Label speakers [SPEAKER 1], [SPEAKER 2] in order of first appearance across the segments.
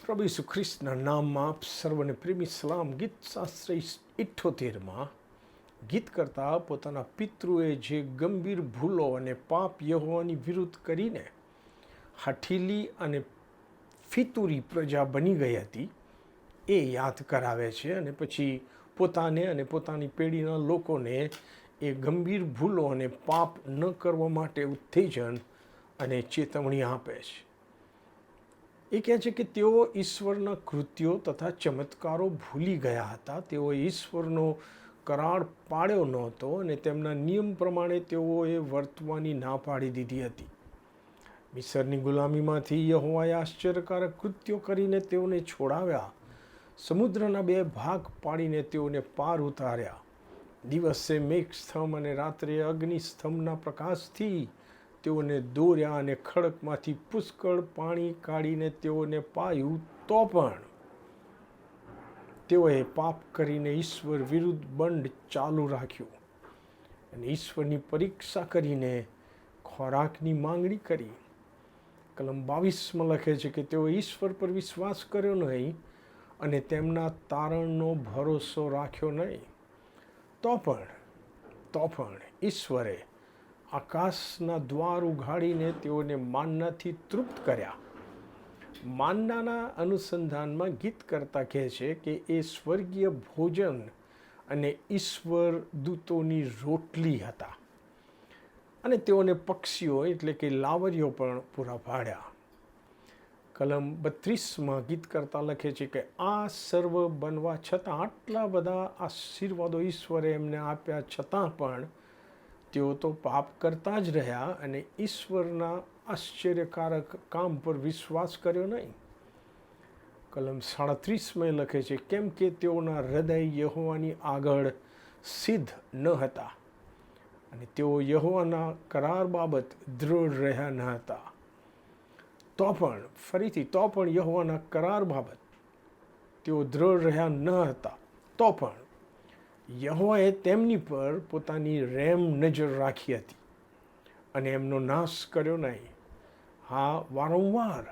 [SPEAKER 1] પ્રભુ ઈસુ ખ્રિસ્તના નામમાં આપ સર્વને પ્રેમી સલામ. ગીત શાસ્ત્ર 78માં ગીત કરતા પોતાના પિતૃએ જે ગંભીર ભૂલો અને પાપ યહોવાની વિરુદ્ધ કરીને હઠીલી અને ફિતુરી પ્રજા બની ગઈ હતી એ યાદ કરાવે છે અને પછી પોતાને અને પોતાની પેઢીના લોકોને એ ગંભીર ભૂલો અને પાપ ન કરવા માટે ઉત્તેજન અને ચેતવણી આપે છે. એ કહે છે કે તેઓ ઈશ્વરના કૃત્યો તથા ચમત્કારો ભૂલી ગયા હતા. તેઓએ ઈશ્વરનો કરાર પાડ્યો નહોતો અને તેમના નિયમ પ્રમાણે તેઓએ વર્તવાની ના પાડી દીધી હતી. મિસરની ગુલામીમાંથી યહોવાએ આશ્ચર્યકારક કૃત્યો કરીને તેઓને છોડાવ્યા. સમુદ્રના 2 ભાગ પાડીને તેઓને પાર ઉતાર્યા. દિવસે મેઘસ્તંભ અને રાત્રે અગ્નિસ્તંભના પ્રકાશથી તેઓને દોર્યા અને ખડકમાંથી પુષ્કળ પાણી કાઢીને તેઓને પાયું. તો પણ તેઓએ પાપ કરીને ઈશ્વર વિરુદ્ધ બંડ ચાલુ રાખ્યું અને ઈશ્વરની પરીક્ષા કરીને ખોરાકની માંગણી કરી. કલમ 22માં લખે છે કે તેઓ ઈશ્વર પર વિશ્વાસ કર્યો નહીં અને તેમના તારણનો ભરોસો રાખ્યો નહીં. તો પણ ઈશ્વરે આકાશના દ્વાર ઉઘાડીને તેઓને માન્નાથી તૃપ્ત કર્યા. માન્નાના અનુસંધાનમાં ગીત કરતા કહે છે કે એ સ્વર્ગીય ભોજન અને ઈશ્વર દૂતોની રોટલી હતા અને તેઓને પક્ષીઓ એટલે કે લાવરીઓ પણ પૂરા પાડ્યા. કલમ 32માં ગીત કરતા લખે છે કે આ સર્વ બનવા છતાં, આટલા બધા આશીર્વાદો ઈશ્વરે એમને આપ્યા છતાં પણ તેઓ તો પાપ કરતા જ રહ્યા અને ઈશ્વરના આશ્ચર્યકારક કામ પર વિશ્વાસ કર્યો નહીં. કલમ 37માં લખે છે કેમ કે તેઓના હૃદય યહોવાની આગળ સિદ્ધ ન હતા અને તેઓ યહોવાના કરાર બાબત દૃઢ રહ્યા ન હતા. તો પણ યહોવાના કરાર બાબત તેઓ દૃઢ રહ્યા ન હતા. તો પણ યહોવાએ તેમની પર પોતાની રેમ નજર રાખી હતી અને એમનો નાશ કર્યો નહીં. હા, વારંવાર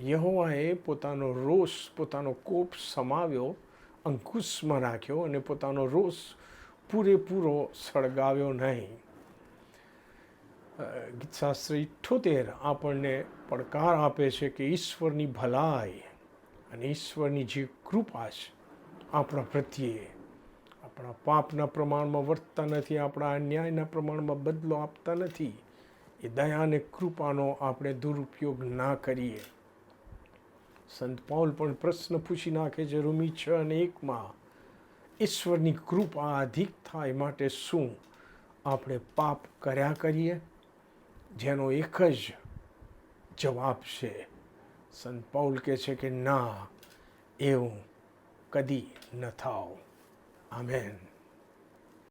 [SPEAKER 1] યહોવાએ પોતાનો રોષ, પોતાનો કોપ સમાવ્યો, અંકુશમાં રાખ્યો અને પોતાનો રોષ પૂરેપૂરો સળગાવ્યો નહીં. ગીતશાસ્ત્ર 78 આપણને પડકાર આપે છે કે ઈશ્વરની ભલાઈ અને ઈશ્વરની જે કૃપા છે આપણા પ્રત્યે, આપણા પાપના પ્રમાણમાં વર્તતા નથી, આપણા અન્યાયના પ્રમાણમાં બદલો આપતા નથી, એ દયા અને કૃપાનો આપણે દુરુપયોગ ના કરીએ. સંત પૌલ પણ પ્રશ્ન પૂછી નાખે છે રોમી 6:1માં, ઈશ્વરની કૃપા અધિક થાય માટે શું આપણે પાપ કર્યા કરીએ? જેનો એક જ જવાબ છે. સંત પૌલ કહે છે કે ના, એવું કદી ન થાવ. આમેન.